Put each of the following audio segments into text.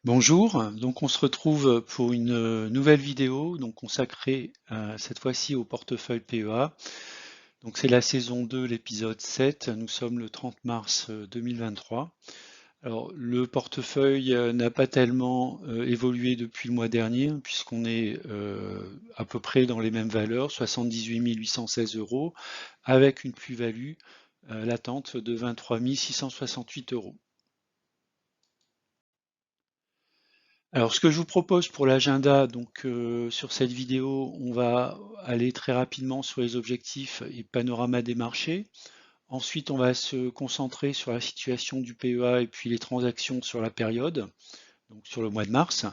Bonjour, donc on se retrouve pour une nouvelle vidéo donc consacrée cette fois-ci au portefeuille PEA. Donc c'est la saison 2, l'épisode 7. Nous sommes le 30 mars 2023. Alors le portefeuille n'a pas tellement évolué depuis le mois dernier, puisqu'on est à peu près dans les mêmes valeurs, 78 816 euros, avec une plus-value latente de 23 668 euros. Alors, ce que je vous propose pour l'agenda, donc sur cette vidéo, on va aller très rapidement sur les objectifs et panorama des marchés. Ensuite, on va se concentrer sur la situation du PEA et puis les transactions sur la période, donc sur le mois de mars.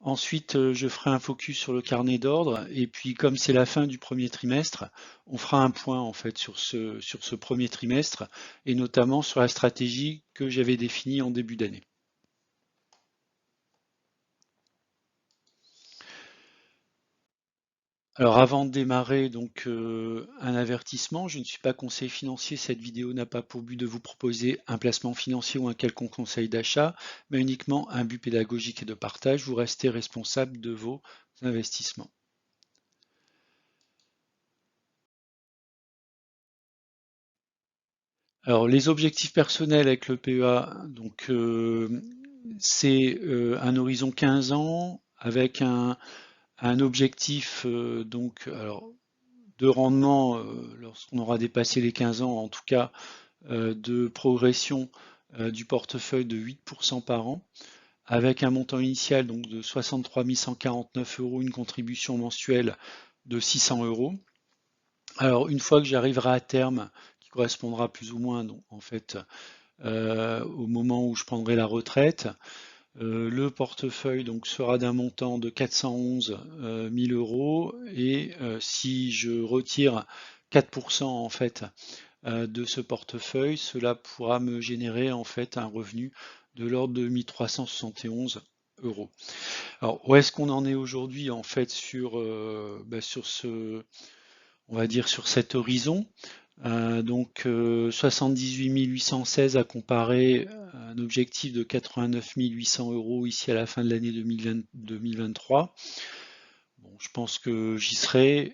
Ensuite, je ferai un focus sur le carnet d'ordre et puis comme c'est la fin du premier trimestre, on fera un point en fait sur ce premier trimestre et notamment sur la stratégie que j'avais définie en début d'année. Alors avant de démarrer, donc un avertissement, je ne suis pas conseiller financier, cette vidéo n'a pas pour but de vous proposer un placement financier ou un quelconque conseil d'achat, mais uniquement un but pédagogique et de partage. Vous restez responsable de vos investissements. Alors les objectifs personnels avec le PEA, donc c'est un horizon 15 ans avec un objectif donc alors de rendement lorsqu'on aura dépassé les 15 ans, en tout cas de progression du portefeuille de 8% par an, avec un montant initial donc de 63 149 euros, une contribution mensuelle de 600 euros. Alors une fois que j'arriverai à terme, qui correspondra plus ou moins donc, en fait au moment où je prendrai la retraite, le portefeuille donc sera d'un montant de 411 000 euros et si je retire 4% en fait de ce portefeuille, cela pourra me générer en fait un revenu de l'ordre de 1371 euros. Alors où est-ce qu'on en est aujourd'hui en fait sur ce, on va dire sur cet horizon? Donc 78 816 à comparer à un objectif de 89 800 euros ici à la fin de l'année 2023. Bon, je pense que j'y serai,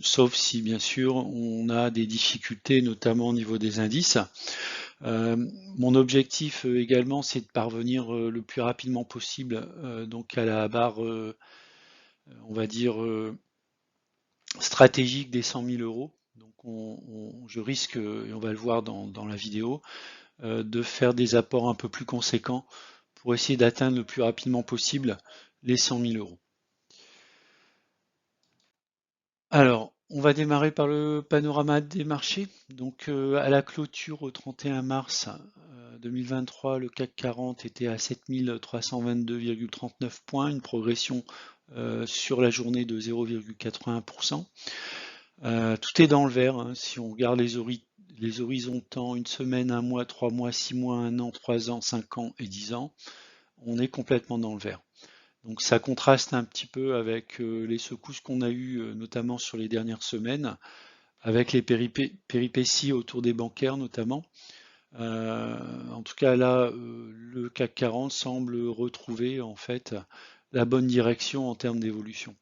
sauf si bien sûr on a des difficultés, notamment au niveau des indices. Euh, Mon objectif également, c'est de parvenir le plus rapidement possible donc à la barre, on va dire, stratégique des 100 000 euros. Donc je risque, et on va le voir dans la vidéo, de faire des apports un peu plus conséquents pour essayer d'atteindre le plus rapidement possible les 100 000 euros. Alors, on va démarrer par le panorama des marchés. Donc, à la clôture au 31 mars 2023, le CAC 40 était à 7322,39 points, une progression sur la journée de 0,81%. Tout est dans le vert, hein. Si on regarde les horizons de temps, une semaine, un mois, 3 mois, 6 mois, un an, 3 ans, 5 ans et 10 ans, on est complètement dans le vert. Donc ça contraste un petit peu avec les secousses qu'on a eues, notamment sur les dernières semaines, avec les péripéties autour des bancaires notamment. En tout cas là, le CAC 40 semble retrouver en fait la bonne direction en termes d'évolution.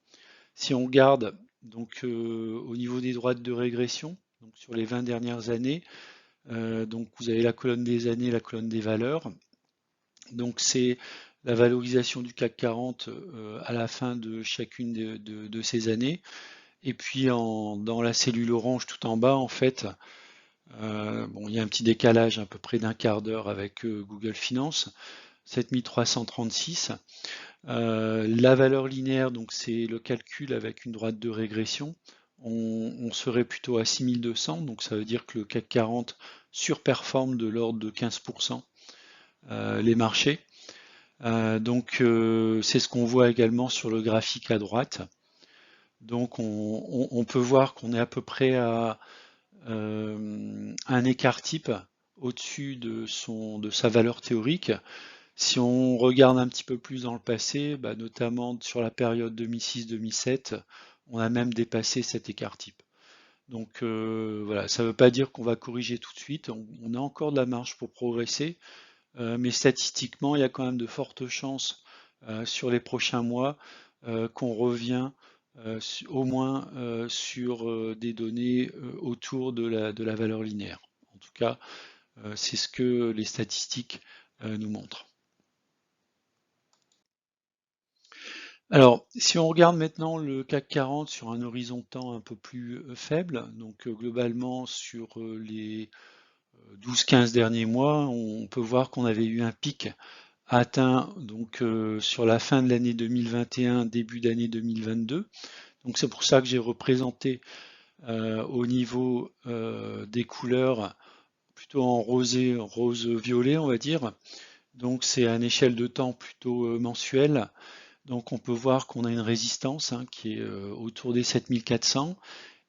Si on regarde donc au niveau des droites de régression, donc sur les 20 dernières années, donc vous avez la colonne des années, la colonne des valeurs. Donc c'est la valorisation du CAC 40 à la fin de chacune de ces années. Et puis dans la cellule orange tout en bas, en fait, bon, il y a un petit décalage à peu près d'un quart d'heure avec Google Finance, 7336. La valeur linéaire, donc c'est le calcul avec une droite de régression. On serait plutôt à 6200, donc ça veut dire que le CAC 40 surperforme de l'ordre de 15% les marchés. Donc c'est ce qu'on voit également sur le graphique à droite. Donc on peut voir qu'on est à peu près à un écart type au-dessus de sa valeur théorique. Si on regarde un petit peu plus dans le passé, bah, notamment sur la période 2006-2007, on a même dépassé cet écart type. Donc voilà, ça ne veut pas dire qu'on va corriger tout de suite, on a encore de la marge pour progresser, mais statistiquement, il y a quand même de fortes chances sur les prochains mois qu'on revient au moins sur des données autour de la valeur linéaire. En tout cas, c'est ce que les statistiques nous montrent. Alors, si on regarde maintenant le CAC 40 sur un horizon de temps un peu plus faible, donc globalement sur les 12-15 derniers mois, on peut voir qu'on avait eu un pic atteint donc sur la fin de l'année 2021, début d'année 2022. Donc c'est pour ça que j'ai représenté au niveau des couleurs plutôt en rosé, rose-violet, on va dire. Donc c'est à une échelle de temps plutôt mensuelle. Donc on peut voir qu'on a une résistance qui est autour des 7400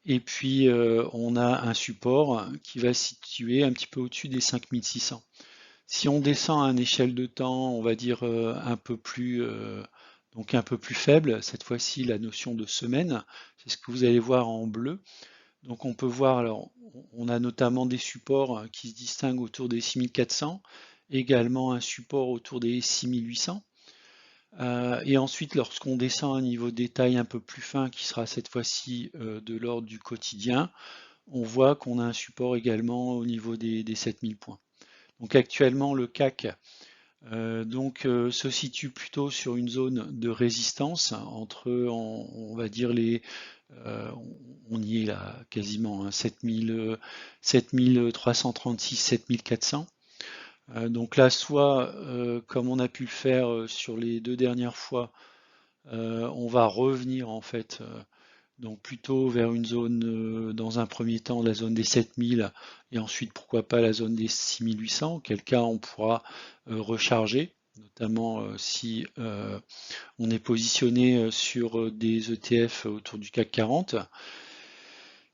et puis on a un support qui va se situer un petit peu au-dessus des 5600. Si on descend à une échelle de temps, on va dire donc un peu plus faible, cette fois-ci la notion de semaine, c'est ce que vous allez voir en bleu. Donc on peut voir, alors on a notamment des supports qui se distinguent autour des 6400, également un support autour des 6800. Et ensuite, lorsqu'on descend à un niveau de détail un peu plus fin, qui sera cette fois-ci de l'ordre du quotidien, on voit qu'on a un support également au niveau des 7000 points. Donc actuellement, le CAC se situe plutôt sur une zone de résistance entre, on va dire, on y est là quasiment, 7336, 7400. Donc là, soit comme on a pu le faire sur les deux dernières fois, on va revenir en fait donc plutôt vers une zone, dans un premier temps, la zone des 7000 et ensuite pourquoi pas la zone des 6800, auquel cas on pourra recharger, notamment si on est positionné sur des ETF autour du CAC 40.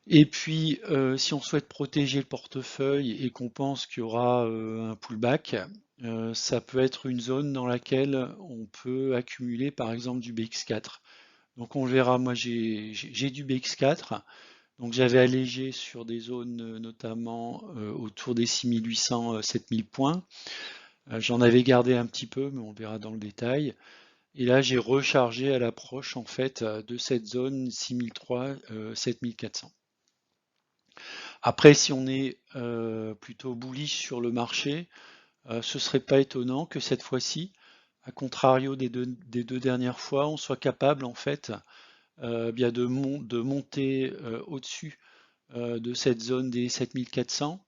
Et puis, si on souhaite protéger le portefeuille et qu'on pense qu'il y aura un pullback, ça peut être une zone dans laquelle on peut accumuler par exemple du BX4. Donc on le verra, moi j'ai du BX4, donc j'avais allégé sur des zones notamment autour des 6800, 7000 points. J'en avais gardé un petit peu, mais on verra dans le détail. Et là j'ai rechargé à l'approche en fait de cette zone 6003, 7400. Après, si on est plutôt bullish sur le marché, ce serait pas étonnant que cette fois-ci, à contrario des deux dernières fois, on soit capable en fait bien de monter au-dessus de cette zone des 7400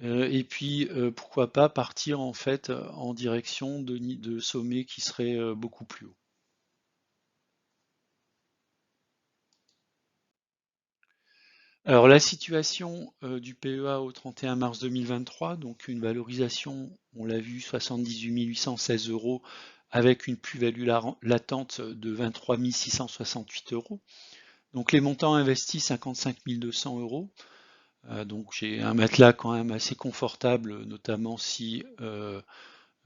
et puis pourquoi pas partir en fait en direction de sommets qui seraient beaucoup plus hauts. Alors la situation du PEA au 31 mars 2023, donc une valorisation, on l'a vu, 78 816 euros avec une plus-value latente de 23 668 euros. Donc les montants investis 55 200 euros. Donc j'ai un matelas quand même assez confortable, notamment si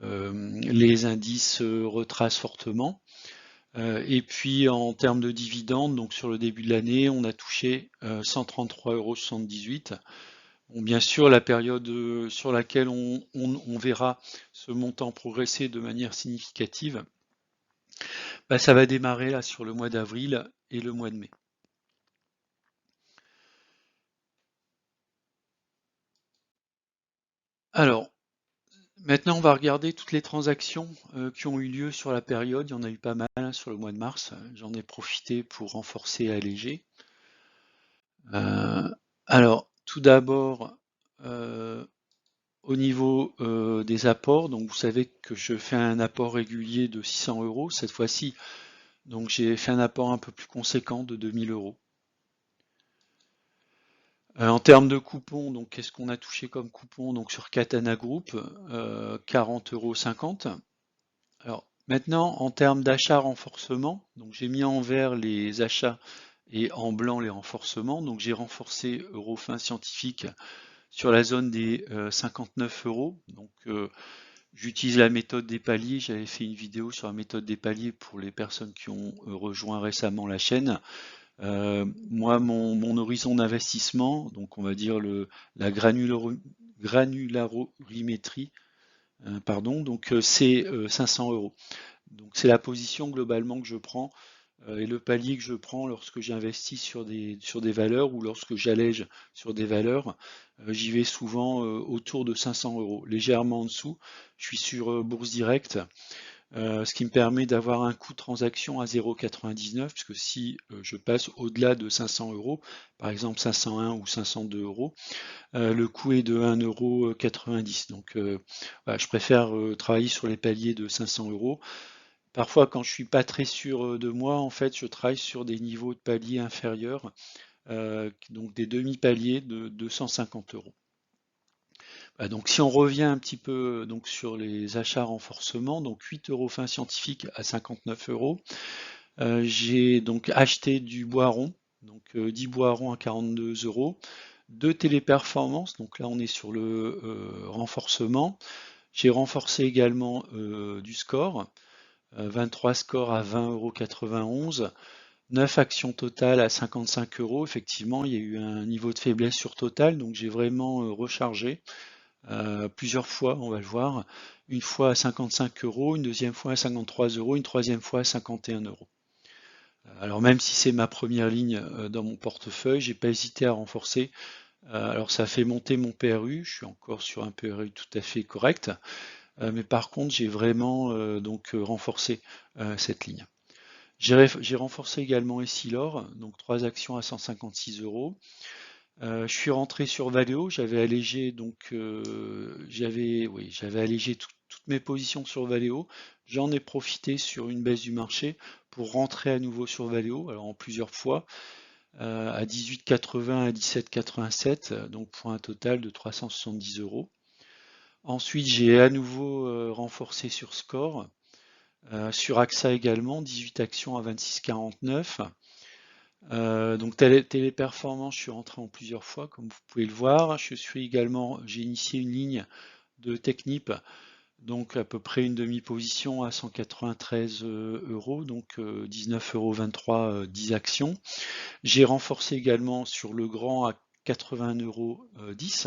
les indices retracent fortement. Et puis en termes de dividendes, donc sur le début de l'année, on a touché 133,78 €. Bon, bien sûr, la période sur laquelle on verra ce montant progresser de manière significative, bah, ça va démarrer là sur le mois d'avril et le mois de mai. Alors, maintenant, on va regarder toutes les transactions qui ont eu lieu sur la période. Il y en a eu pas mal sur le mois de mars. J'en ai profité pour renforcer et alléger. Euh, alors, tout d'abord, euh, au niveau des apports, donc vous savez que je fais un apport régulier de 600 euros. Cette fois-ci, donc j'ai fait un apport un peu plus conséquent de 2000 euros. En termes de coupons, donc qu'est-ce qu'on a touché comme coupon donc sur Katana Group, 40,50 €. Alors maintenant, en termes d'achat renforcement, donc j'ai mis en vert les achats et en blanc les renforcements. Donc j'ai renforcé Eurofin Scientifique sur la zone des 59 euros. Donc j'utilise la méthode des paliers. J'avais fait une vidéo sur la méthode des paliers pour les personnes qui ont rejoint récemment la chaîne. Moi, mon horizon d'investissement, donc on va dire la granularimétrie, pardon, donc c'est 500 euros. Donc c'est la position globalement que je prends et le palier que je prends lorsque j'investis sur des valeurs ou lorsque j'allège sur des valeurs. J'y vais souvent autour de 500 euros, légèrement en dessous. Je suis sur Bourse Direct, ce qui me permet d'avoir un coût de transaction à 0,99, puisque si je passe au-delà de 500 euros, par exemple 501 ou 502 euros, le coût est de 1,90 €. Donc voilà, je préfère travailler sur les paliers de 500 euros. Parfois, quand je suis pas très sûr de moi, en fait, je travaille sur des niveaux de paliers inférieurs, donc des demi-paliers de 250 euros. Donc si on revient un petit peu donc sur les achats renforcement, donc 8 euros fin scientifique à 59 euros. J'ai donc acheté du Boiron, donc 10 Boirons à 42 euros. 2 téléperformances, donc là on est sur le renforcement. J'ai renforcé également du score, 23 scores à 20,91 €. 9 actions totales à 55 euros. Effectivement, il y a eu un niveau de faiblesse sur Total, donc j'ai vraiment rechargé plusieurs fois, on va le voir. Une fois à 55 euros, une deuxième fois à 53 euros, une troisième fois à 51 euros. Alors même si c'est ma première ligne dans mon portefeuille, j'ai pas hésité à renforcer. Alors ça fait monter mon PRU, je suis encore sur un PRU tout à fait correct, mais par contre j'ai vraiment renforcé cette ligne. J'ai renforcé également Essilor, donc 3 actions à 156 euros. Je suis rentré sur Valeo, j'avais allégé j'avais allégé toutes mes positions sur Valeo. J'en ai profité sur une baisse du marché pour rentrer à nouveau sur Valeo, alors en plusieurs fois, à 18,80 à 17,87, donc pour un total de 370 euros. Ensuite, j'ai à nouveau renforcé sur Score, sur AXA également, 18 actions à 26,49. Donc Téléperformance, je suis rentré en plusieurs fois, comme vous pouvez le voir. J'ai initié une ligne de Technip, donc à peu près une demi-position à 193 euros, donc 19,23 €, 10 actions. J'ai renforcé également sur le grand à 80 euros 10.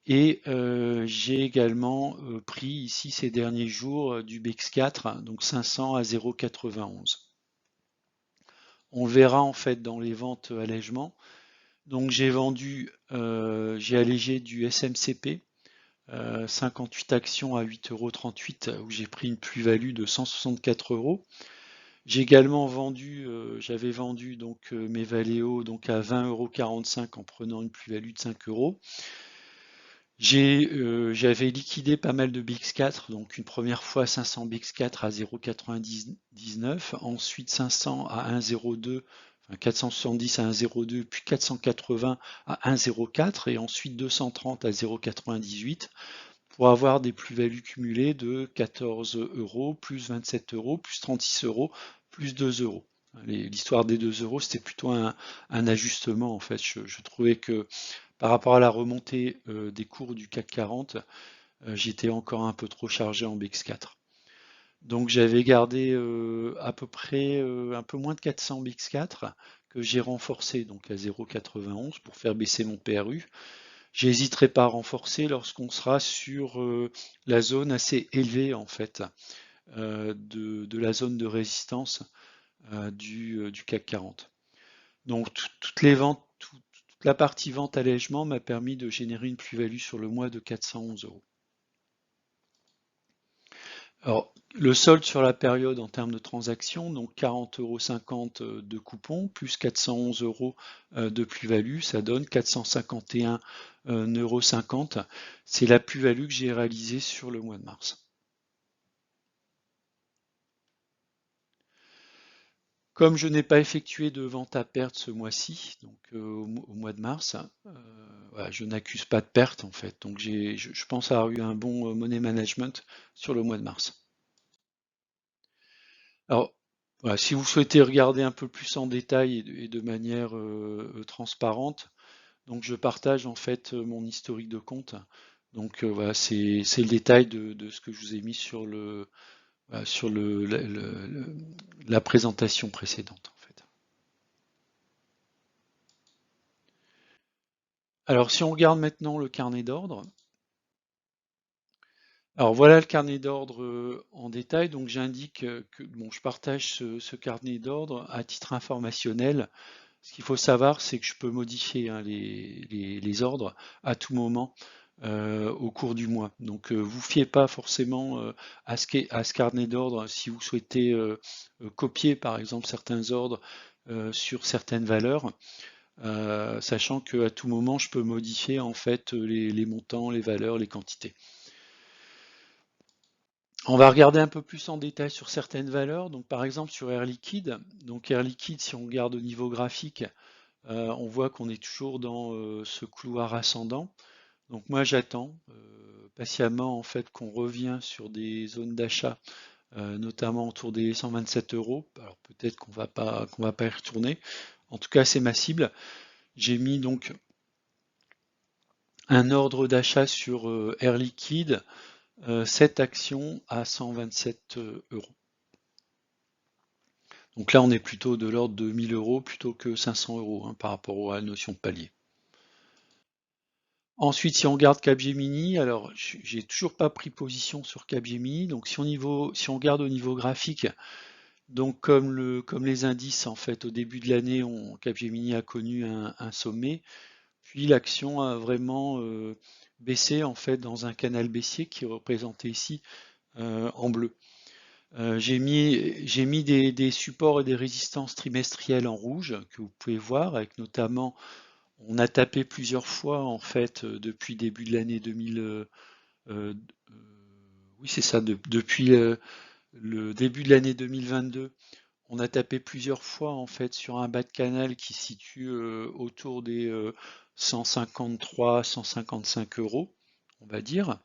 Et j'ai également pris ici ces derniers jours du BX4, donc 500 à 0,91. On le verra en fait dans les ventes allègement. Donc j'ai allégé du SMCP, 58 actions à 8,38 € où j'ai pris une plus-value de 164 euros. J'ai également j'avais vendu donc mes Valeo donc à 20,45 € en prenant une plus-value de 5 euros. J'avais liquidé pas mal de BX4, donc une première fois 500 BX4 à 0,99, ensuite 500 à 1,02, enfin 470 à 1,02, puis 480 à 1,04 et ensuite 230 à 0,98 pour avoir des plus-values cumulées de 14 euros, plus 27 euros, plus 36 euros, plus 2 euros. L'histoire des 2 euros, c'était plutôt un ajustement en fait. Je trouvais que par rapport à la remontée des cours du CAC 40, j'étais encore un peu trop chargé en BX4. Donc j'avais gardé à peu près un peu moins de 400 BX4 que j'ai renforcé donc à 0,91 pour faire baisser mon PRU. J'hésiterai pas à renforcer lorsqu'on sera sur la zone assez élevée en fait de la zone de résistance du CAC 40. Donc toutes les ventes, toute la partie vente allègement m'a permis de générer une plus-value sur le mois de 411 euros. Alors, le solde sur la période en termes de transactions, donc 40,50 € de coupon, plus 411 euros de plus-value, ça donne 451,50 €. C'est la plus-value que j'ai réalisée sur le mois de mars. Comme je n'ai pas effectué de vente à perte ce mois-ci, donc au mois de mars, voilà, je n'accuse pas de perte en fait. Donc je pense avoir eu un bon money management sur le mois de mars. Alors, voilà, si vous souhaitez regarder un peu plus en détail et de manière transparente, donc je partage en fait mon historique de compte. Donc voilà, c'est le détail de ce que je vous ai mis sur la présentation précédente en fait. Alors si on regarde maintenant le carnet d'ordre, Alors voilà le carnet d'ordre en détail. Donc j'indique que bon, je partage ce carnet d'ordre à titre informationnel. Ce qu'il faut savoir, c'est que je peux modifier hein, les ordres à tout moment au cours du mois. Donc vous fiez pas forcément à ce carnet d'ordre si vous souhaitez copier par exemple certains ordres sur certaines valeurs, sachant qu'à tout moment je peux modifier en fait les montants, les valeurs, les quantités. On va regarder un peu plus en détail sur certaines valeurs. Donc par exemple sur Air Liquide. Donc Air Liquide, si on regarde au niveau graphique, on voit qu'on est toujours dans ce couloir ascendant. Donc moi j'attends patiemment en fait qu'on revient sur des zones d'achat, notamment autour des 127 euros. Alors peut-être qu'on va pas y retourner. En tout cas c'est ma cible. J'ai mis donc un ordre d'achat sur Air Liquide, cette action à 127 euros. Donc là on est plutôt de l'ordre de 1000 euros plutôt que 500 euros hein, par rapport à la notion de palier. Ensuite, si on regarde Capgemini, alors j'ai toujours pas pris position sur Capgemini. Donc si on regarde au niveau graphique, donc comme les indices en fait au début de l'année, Capgemini a connu un sommet, puis l'action a vraiment baissé en fait dans un canal baissier qui est représenté ici en bleu. J'ai mis des supports et des résistances trimestrielles en rouge que vous pouvez voir, avec notamment on a tapé plusieurs fois en fait depuis début de l'année 2000. Oui, c'est ça. Depuis le début de l'année 2022, on a tapé plusieurs fois en fait sur un bas de canal qui se situe autour des 153, 155 euros, on va dire.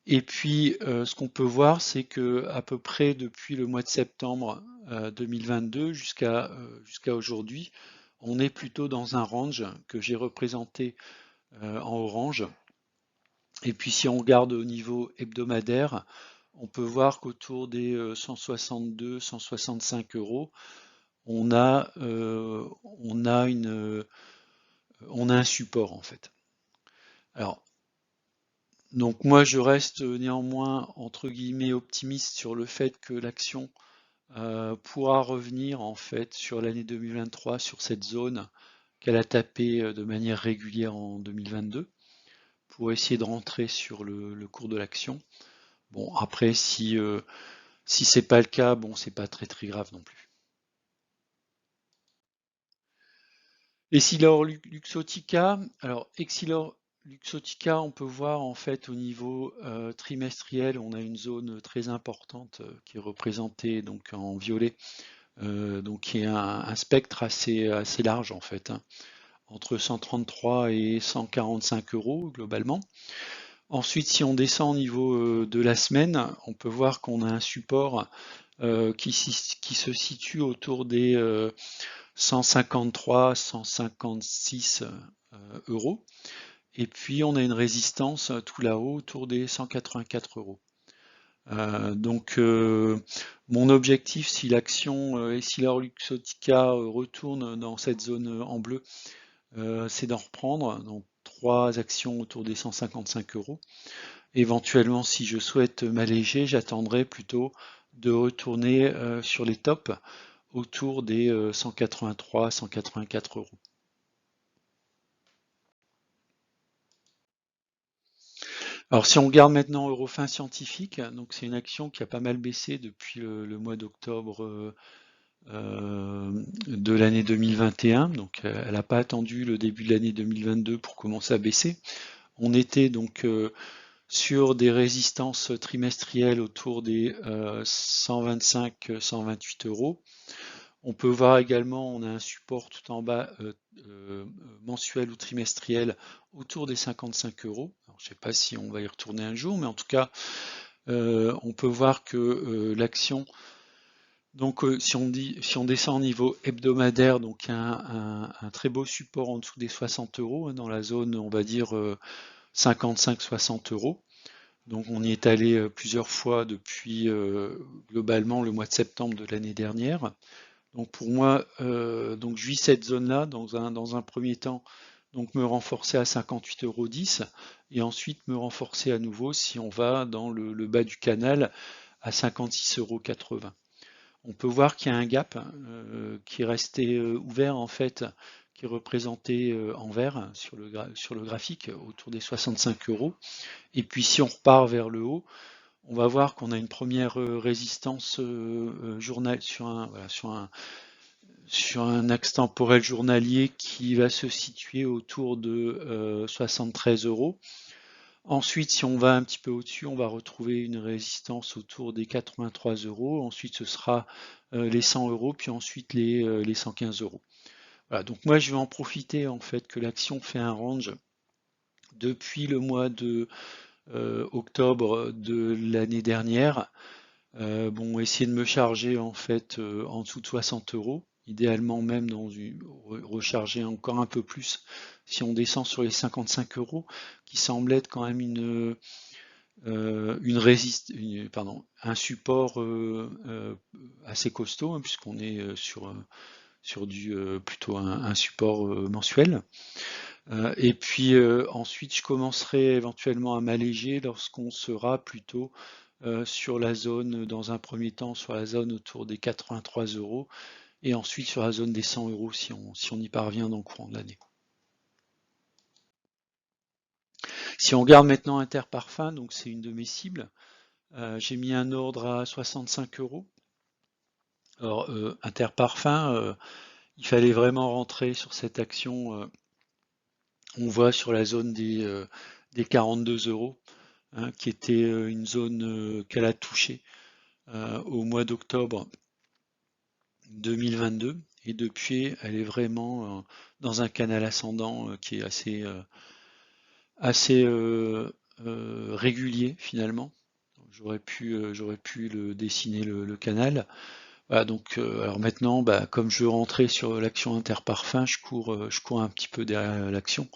Et puis, ce qu'on peut voir, c'est que à peu près depuis le mois de septembre 2022 jusqu'à aujourd'hui, on est plutôt dans un range que j'ai représenté en orange. Et puis si on regarde au niveau hebdomadaire, on peut voir qu'autour des 162, 165 euros, on a on a un support en fait. Alors, donc moi je reste néanmoins entre guillemets optimiste sur le fait que l'action pourra revenir en fait sur l'année 2023 sur cette zone qu'elle a tapé de manière régulière en 2022 pour essayer de rentrer sur le cours de l'action. Bon, après, si c'est pas le cas, bon, c'est pas très grave non plus. Essilor Luxottica, alors Essilor Luxottica, on peut voir en fait au niveau trimestriel, on a une zone très importante qui est représentée donc en violet, donc qui est un spectre assez large en fait, hein, entre 133 et 145 euros globalement. Ensuite, si on descend au niveau de la semaine, on peut voir qu'on a un support qui se situe autour des 153, 156 euros. Et puis on a une résistance tout là-haut autour des 184 euros. Donc mon objectif, si l'action Essilor Luxottica retourne dans cette zone en bleu, c'est d'en reprendre. Donc trois actions autour des 155 euros. Éventuellement, si je souhaite m'alléger, j'attendrai plutôt de retourner sur les tops autour des 183, 184 euros. Alors si on regarde maintenant Eurofin Scientifique, donc c'est une action qui a pas mal baissé depuis le mois d'octobre de l'année 2021. Donc elle n'a pas attendu le début de l'année 2022 pour commencer à baisser. On était donc sur des résistances trimestrielles autour des 125-128 euros. On peut voir également, on a un support tout en bas mensuel ou trimestriel autour des 55 euros. Alors, je ne sais pas si on va y retourner un jour, mais en tout cas, on peut voir que l'action, donc si on descend au niveau hebdomadaire, donc il y a un très beau support en dessous des 60 euros, hein, dans la zone, on va dire 55-60 euros. Donc on y est allé plusieurs fois depuis globalement le mois de septembre de l'année dernière. Donc pour moi, donc je vis cette zone-là dans un premier temps donc me renforcer à 58,10 € et ensuite me renforcer à nouveau si on va dans le bas du canal à 56,80 €. On peut voir qu'il y a un gap qui est resté ouvert en fait, qui est représenté en vert sur le graphique autour des 65 €. Et puis si on repart vers le haut, on va voir qu'on a une première résistance journal sur un axe temporel journalier qui va se situer autour de 73 €. Ensuite, si on va un petit peu au-dessus, on va retrouver une résistance autour des 83 €. Ensuite, ce sera les 100 €, puis ensuite les 115 €. Voilà, donc moi, je vais en profiter en fait que l'action fait un range depuis le mois de octobre de l'année dernière. Bon, essayer de me charger en fait en dessous de 60 €, idéalement même recharger encore un peu plus si on descend sur les 55 €, qui semble être quand même un support assez costaud, hein, puisqu'on est sur du plutôt un support mensuel. Et puis ensuite, je commencerai éventuellement à m'alléger lorsqu'on sera plutôt sur la zone, dans un premier temps, sur la zone autour des 83 € et ensuite sur la zone des 100 € si on y parvient dans le courant de l'année. Si on regarde maintenant Interparfums, donc c'est une de mes cibles, j'ai mis un ordre à 65 €. Alors Interparfums, il fallait vraiment rentrer sur cette action, on voit sur la zone des 42 €, hein, qui était une zone qu'elle a touchée au mois d'octobre 2022 et depuis elle est vraiment dans un canal ascendant qui est assez régulier finalement. J'aurais pu le dessiner le canal. Voilà, donc alors maintenant, bah, comme je veux rentrer sur l'action Interparfums, je cours un petit peu derrière l'action.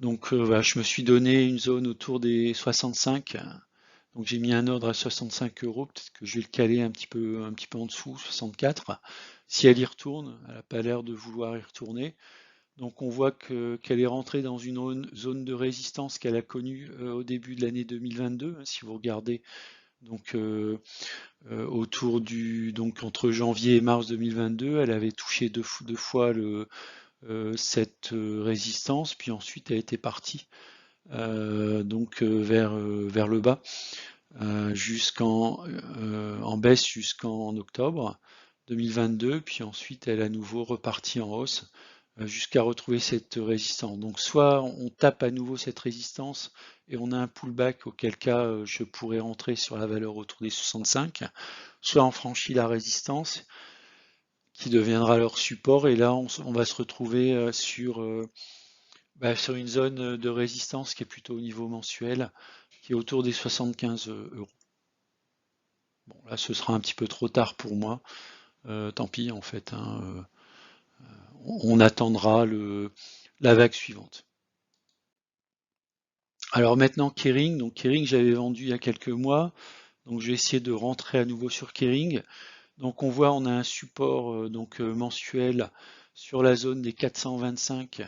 Donc voilà, je me suis donné une zone autour des 65. Donc j'ai mis un ordre à 65 €, peut-être que je vais le caler un petit peu en dessous, 64. Si elle y retourne, elle n'a pas l'air de vouloir y retourner. Donc on voit qu'elle est rentrée dans une zone de résistance qu'elle a connue au début de l'année 2022. Hein, si vous regardez donc donc entre janvier et mars 2022, elle avait touché deux fois cette résistance, puis ensuite elle était partie donc vers le bas en baisse jusqu'en octobre 2022, puis ensuite elle est à nouveau repartie en hausse jusqu'à retrouver cette résistance. Donc soit on tape à nouveau cette résistance et on a un pullback, auquel cas je pourrais rentrer sur la valeur autour des 65, soit on franchit la résistance qui deviendra leur support et là on va se retrouver sur une zone de résistance qui est plutôt au niveau mensuel, qui est autour des 75 €. Bon, là, ce sera un petit peu trop tard pour moi. Tant pis, en fait, hein, on attendra la vague suivante. Alors maintenant, Kering. Donc Kering, j'avais vendu il y a quelques mois. Donc je vais essayer de rentrer à nouveau sur Kering. Donc on voit, on a un support mensuel sur la zone des 425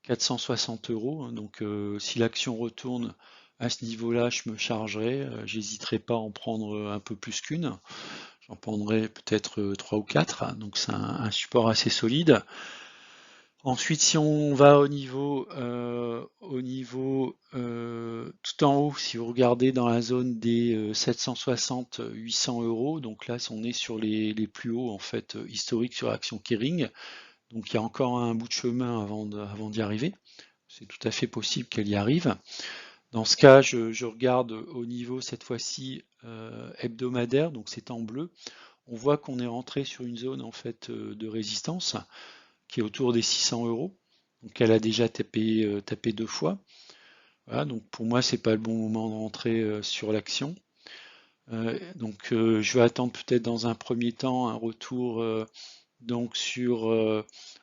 460 €. Hein. Donc si l'action retourne à ce niveau-là, je me chargerai. J'hésiterai pas à en prendre un peu plus qu'une. J'en prendrai peut-être 3 ou 4. Hein. Donc c'est un support assez solide. Ensuite, si on va au niveau tout en haut, si vous regardez dans la zone des 760-800 €, donc là on est sur les plus hauts en fait historiques sur l'action Kering. Donc il y a encore un bout de chemin avant d'y arriver. C'est tout à fait possible qu'elle y arrive. Dans ce cas, je regarde au niveau cette fois-ci hebdomadaire, donc c'est en bleu. On voit qu'on est rentré sur une zone en fait de résistance qui est autour des 600 €. Donc elle a déjà tapé deux fois. Voilà, donc pour moi, c'est pas le bon moment de rentrer sur l'action. Donc je vais attendre peut-être dans un premier temps un retour donc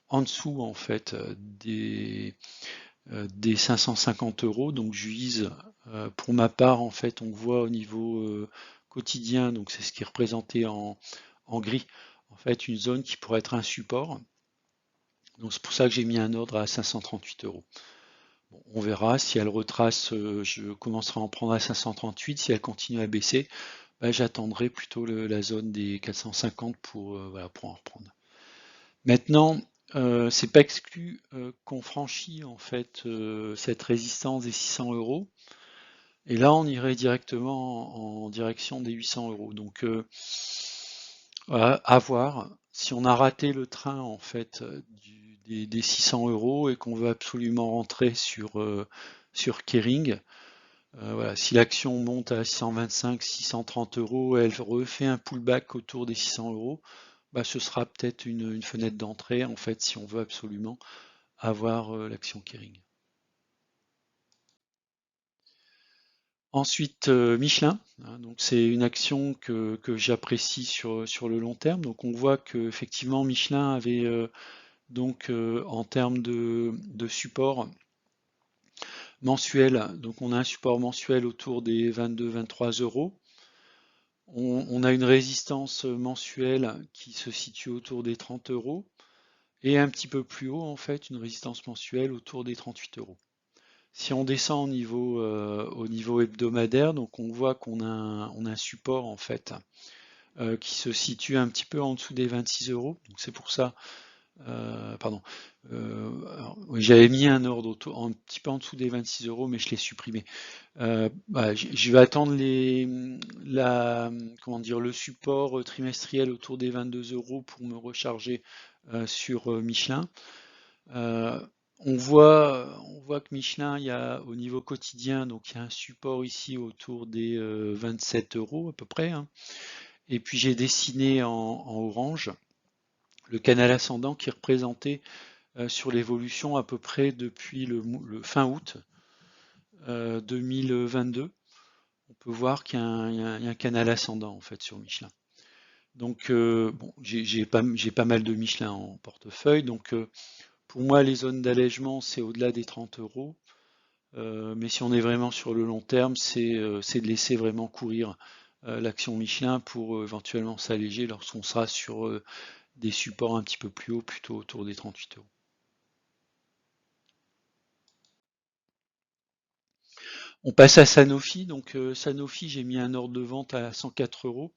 en dessous en fait des 550 €. Donc je vise pour ma part en fait on voit au niveau quotidien, donc c'est ce qui est représenté en gris, en fait une zone qui pourrait être un support Donc c'est pour ça que j'ai mis un ordre à 538 euros. Bon, on verra si elle retrace, je commencerai à en prendre à 538. Si elle continue à baisser, bah, j'attendrai plutôt la zone des 450 pour, voilà, pour en reprendre. Maintenant, c'est pas exclu qu'on franchit en fait cette résistance des 600 euros. Et là, on irait directement en direction des 800 euros. Donc, voilà, à voir. Si on a raté le train en fait des 600 euros et qu'on veut absolument rentrer sur Kering, voilà, si l'action monte à 625, 630 euros, elle refait un pullback autour des 600 euros, bah, ce sera peut-être une fenêtre d'entrée en fait si on veut absolument avoir l'action Kering. Ensuite, Michelin, hein, donc c'est une action que j'apprécie sur le long terme. Donc on voit que effectivement Michelin avait en termes de support mensuel, donc on a un support mensuel autour des 22-23 euros. On a une résistance mensuelle qui se situe autour des 30 euros et un petit peu plus haut en fait une résistance mensuelle autour des 38 euros. Si on descend au niveau hebdomadaire, donc on voit on a un support en fait qui se situe un petit peu en dessous des 26 euros. Donc c'est pour ça, pardon, oui, j'avais mis un ordre un petit peu en dessous des 26 euros, mais je l'ai supprimé. Je vais attendre comment dire, le support trimestriel autour des 22 euros pour me recharger sur Michelin. Euh, on voit que Michelin, il y a au niveau quotidien, donc il y a un support ici autour des 27 euros à peu près, hein. Et puis j'ai dessiné en orange le canal ascendant qui est représenté sur l'évolution à peu près depuis le fin août 2022. On peut voir qu'il y a un canal ascendant en fait sur Michelin. Donc bon, j'ai pas mal de Michelin en portefeuille, donc pour moi les zones d'allègement c'est au-delà des 30 euros. Mais si on est vraiment sur le long terme, c'est de laisser vraiment courir l'action Michelin pour éventuellement s'alléger lorsqu'on sera sur des supports un petit peu plus hauts, plutôt autour des 38 euros. On passe à Sanofi. Donc Sanofi, j'ai mis un ordre de vente à 104 euros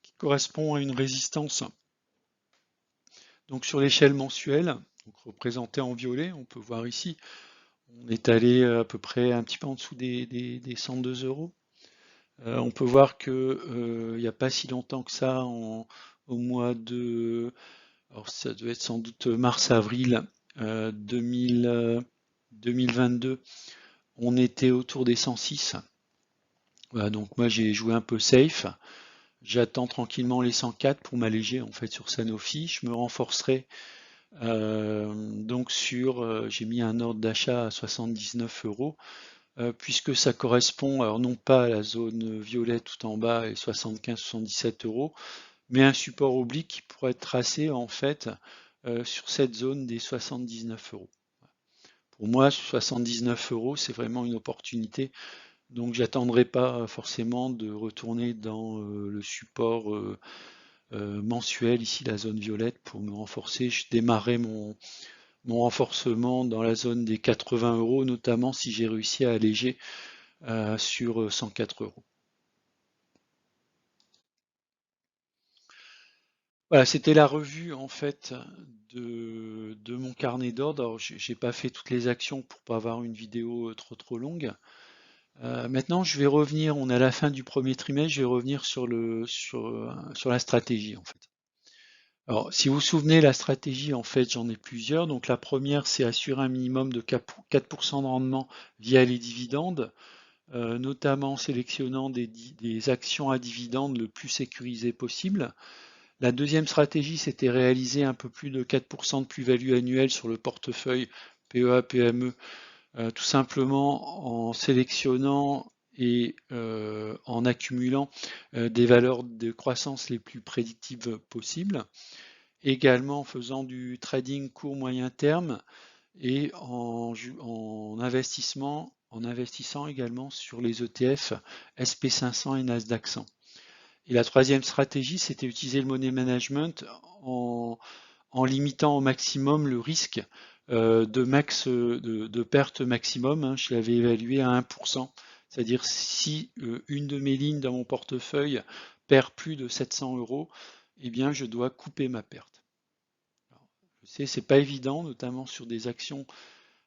qui correspond à une résistance. Donc sur l'échelle mensuelle, donc représentée en violet, on peut voir ici, on est allé à peu près un petit peu en dessous des 102 euros. On peut voir que il n'y a pas si longtemps que ça, au mois de, alors ça devait être sans doute mars-avril 2022, on était autour des 106. Voilà, donc moi j'ai joué un peu safe. J'attends tranquillement les 104 pour m'alléger en fait sur Sanofi. Je me renforcerai j'ai mis un ordre d'achat à 79 euros puisque ça correspond, alors non pas à la zone violette tout en bas et 75-77 euros, mais un support oblique qui pourrait être tracé en fait sur cette zone des 79 euros. Pour moi, 79 euros, c'est vraiment une opportunité. Donc, j'attendrai pas forcément de retourner dans le support mensuel, ici la zone violette, pour me renforcer. Je démarrais mon renforcement dans la zone des 80 euros, notamment si j'ai réussi à alléger sur 104 euros. Voilà, c'était la revue en fait de mon carnet d'ordre. Alors, j'ai pas fait toutes les actions pour pas avoir une vidéo trop longue. Maintenant, je vais revenir. On est à la fin du premier trimestre. Je vais revenir sur la stratégie en fait. Alors, si vous vous souvenez, la stratégie en fait, j'en ai plusieurs. Donc, la première, c'est assurer un minimum de 4% de rendement via les dividendes, notamment en sélectionnant des actions à dividendes le plus sécurisées possible. La deuxième stratégie, c'était réaliser un peu plus de 4% de plus-value annuelle sur le portefeuille PEA-PME, tout simplement en sélectionnant et en accumulant des valeurs de croissance les plus prédictives possibles. Également en faisant du trading court moyen terme et en investissant également sur les ETF SP500 et Nasdaq 100. Et la troisième stratégie, c'était utiliser le money management en, en limitant au maximum le risque de perte maximum, hein, je l'avais évalué à 1%. C'est-à-dire si une de mes lignes dans mon portefeuille perd plus de 700 euros, eh bien je dois couper ma perte. Alors, je sais, c'est pas évident, notamment sur des actions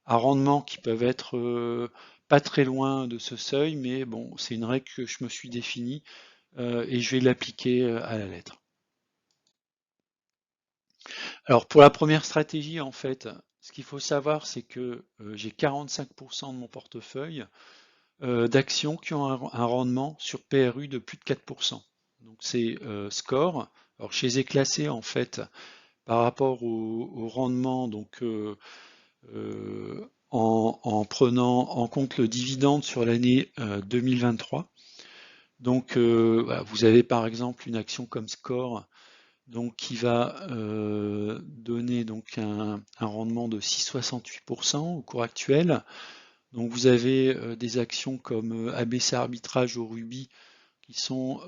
à rendement qui peuvent être pas très loin de ce seuil, mais bon, c'est une règle que je me suis définie et je vais l'appliquer à la lettre. Alors pour la première stratégie, en fait, ce qu'il faut savoir, c'est que j'ai 45% de mon portefeuille d'actions qui ont un rendement sur PRU de plus de 4%. Donc c'est score. Alors je les ai classés en fait par rapport au rendement, donc en prenant en compte le dividende sur l'année 2023. Donc voilà, vous avez par exemple une action comme Score donc qui va donner donc un rendement de 6,68% au cours actuel. Donc vous avez des actions comme ABC Arbitrage au Ruby qui sont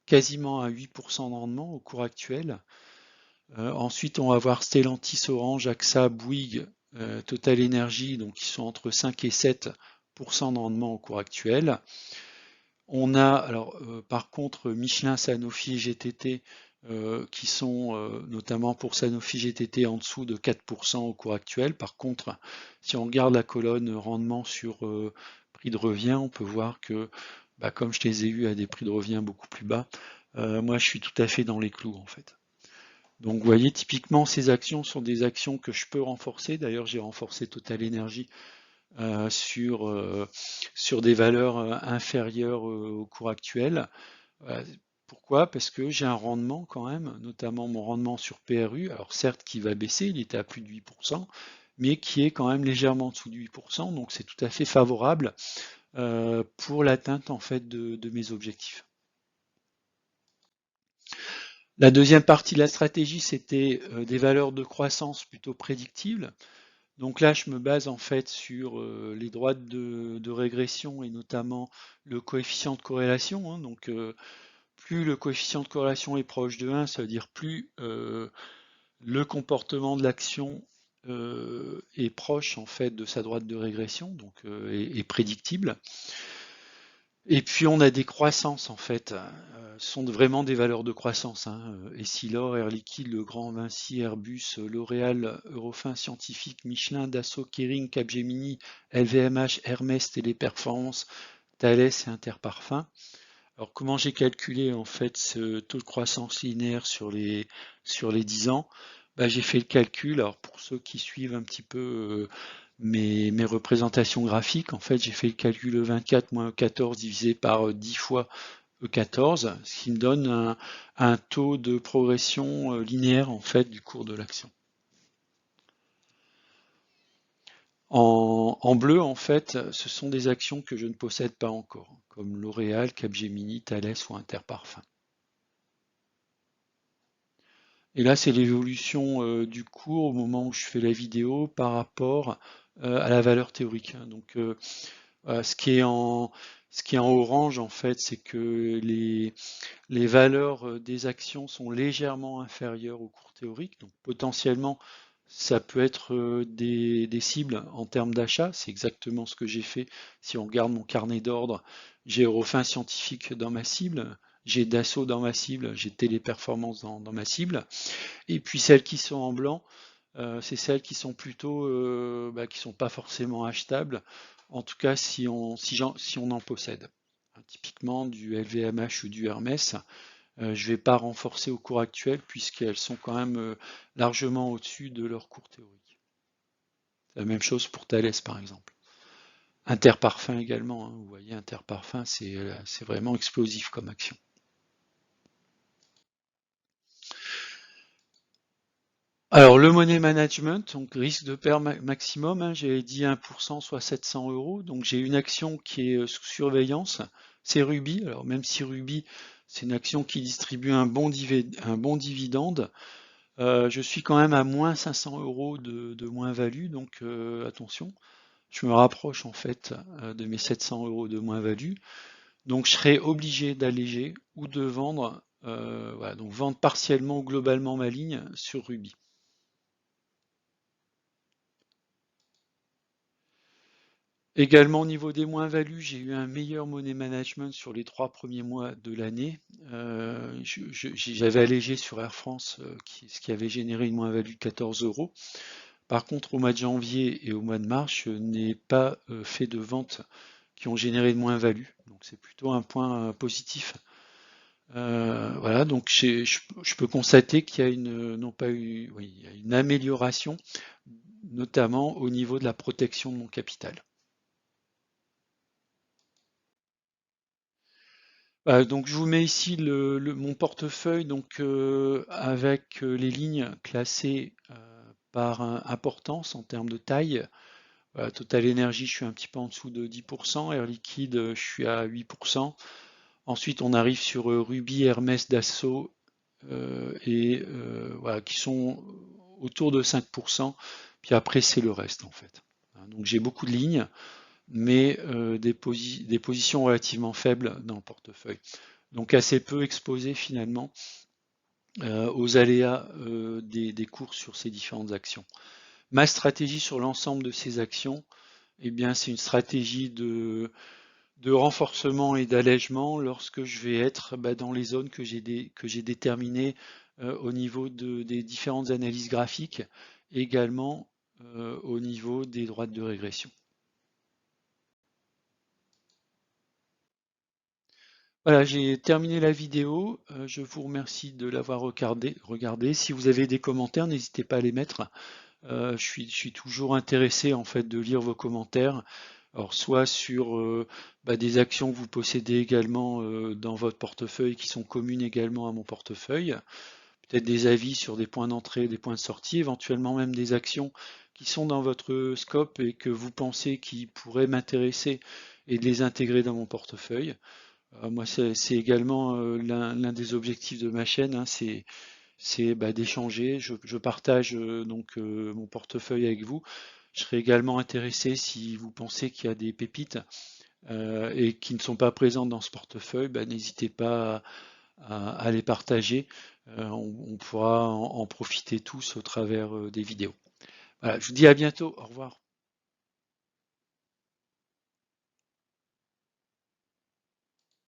quasiment à 8% de rendement au cours actuel. Ensuite, on va voir Stellantis, Orange, AXA, Bouygues, Total Energy, donc qui sont entre 5 et 7% de rendement au cours actuel. On a, alors, par contre, Michelin, Sanofi et GTT, qui sont notamment pour Sanofi GTT en dessous de 4% au cours actuel. Par contre, si on regarde la colonne rendement sur prix de revient, on peut voir que, bah, comme je les ai eus à des prix de revient beaucoup plus bas, moi je suis tout à fait dans les clous en fait. Donc vous voyez, typiquement, ces actions sont des actions que je peux renforcer. D'ailleurs, j'ai renforcé Total Energy sur des valeurs inférieures au cours actuel. Pourquoi? Parce que j'ai un rendement quand même, notamment mon rendement sur PRU, alors certes qui va baisser, il était à plus de 8%, mais qui est quand même légèrement en dessous de 8%, donc c'est tout à fait favorable pour l'atteinte en fait de mes objectifs. La deuxième partie de la stratégie, c'était des valeurs de croissance plutôt prédictibles. Donc là, je me base en fait sur les droites de régression et notamment le coefficient de corrélation, hein. Donc plus le coefficient de corrélation est proche de 1, ça veut dire plus le comportement de l'action est proche en fait de sa droite de régression, donc est prédictible. Et puis on a des croissances en fait, ce sont vraiment des valeurs de croissance, hein. Essilor, Air Liquide, Legrand, Vinci, Airbus, L'Oréal, Eurofins Scientifique, Michelin, Dassault, Kering, Capgemini, LVMH, Hermès, Téléperformance, Thales et Interparfums. Alors comment j'ai calculé en fait ce taux de croissance linéaire sur les 10 ans? Bah, j'ai fait le calcul, alors pour ceux qui suivent un petit peu mes représentations graphiques, en fait j'ai fait le calcul E24 moins E14 divisé par 10 fois E14, ce qui me donne un taux de progression linéaire en fait du cours de l'action. En bleu, en fait, ce sont des actions que je ne possède pas encore, comme L'Oréal, Capgemini, Thales ou Interparfums. Et là, c'est l'évolution du cours au moment où je fais la vidéo par rapport à la valeur théorique, hein. Donc, ce qui est en orange, en fait, c'est que les valeurs des actions sont légèrement inférieures au cours théorique. Donc, potentiellement, ça peut être des cibles en termes d'achat. C'est exactement ce que j'ai fait. Si on regarde mon carnet d'ordre, j'ai Eurofins Scientifique dans ma cible, j'ai Dassault dans ma cible, j'ai Téléperformance dans ma cible. Et puis celles qui sont en blanc, c'est celles qui sont plutôt, qui sont pas forcément achetables. En tout cas, si on en possède. Typiquement du LVMH ou du Hermès, je ne vais pas renforcer au cours actuel puisqu'elles sont quand même largement au-dessus de leur cours théorique. C'est la même chose pour Thales par exemple. Interparfum également, hein. Vous voyez, Interparfum, c'est vraiment explosif comme action. Alors le money management, donc risque de perte maximum, hein, j'avais dit 1%, soit 700 euros. Donc j'ai une action qui est sous surveillance, c'est Ruby. Alors même si Ruby, c'est une action qui distribue un bon dividende, je suis quand même à moins 500 euros de moins-value, donc attention, je me rapproche en fait de mes 700 euros de moins-value. Donc je serai obligé d'alléger ou de vendre Voilà, donc vendre partiellement ou globalement ma ligne sur Ruby. Également au niveau des moins-values, j'ai eu un meilleur money management sur les 3 premiers mois de l'année. J'avais allégé sur Air France, ce qui avait généré une moins-value de 14 euros. Par contre, au mois de janvier et au mois de mars, je n'ai pas fait de ventes qui ont généré de moins-value. Donc c'est plutôt un point positif. Voilà, donc je peux constater qu'il y a non pas eu, oui, il y a une amélioration, notamment au niveau de la protection de mon capital. Donc je vous mets ici mon portefeuille donc avec les lignes classées par importance en termes de taille. Total Energy, je suis un petit peu en dessous de 10%. Air Liquide, je suis à 8%. Ensuite, on arrive sur Ruby, Hermès, Dassault voilà, qui sont autour de 5%. Puis après, c'est le reste en fait. Donc j'ai beaucoup de lignes, mais des positions relativement faibles dans le portefeuille. Donc assez peu exposé finalement aux aléas des cours sur ces différentes actions. Ma stratégie sur l'ensemble de ces actions, eh bien, c'est une stratégie de renforcement et d'allègement lorsque je vais être dans les zones que j'ai déterminées au niveau des différentes analyses graphiques, et également au niveau des droites de régression. Voilà, j'ai terminé la vidéo. Je vous remercie de l'avoir regardé. Si vous avez des commentaires, n'hésitez pas à les mettre. Je suis toujours intéressé en fait de lire vos commentaires. Alors soit sur des actions que vous possédez également dans votre portefeuille qui sont communes également à mon portefeuille, peut-être des avis sur des points d'entrée, des points de sortie, éventuellement même des actions qui sont dans votre scope et que vous pensez qui pourraient m'intéresser et de les intégrer dans mon portefeuille. Moi, c'est également l'un des objectifs de ma chaîne, hein, c'est d'échanger. Je partage donc mon portefeuille avec vous. Je serais également intéressé si vous pensez qu'il y a des pépites et qui ne sont pas présentes dans ce portefeuille, n'hésitez pas à les partager. On pourra en profiter tous au travers des vidéos. Voilà, je vous dis à bientôt. Au revoir.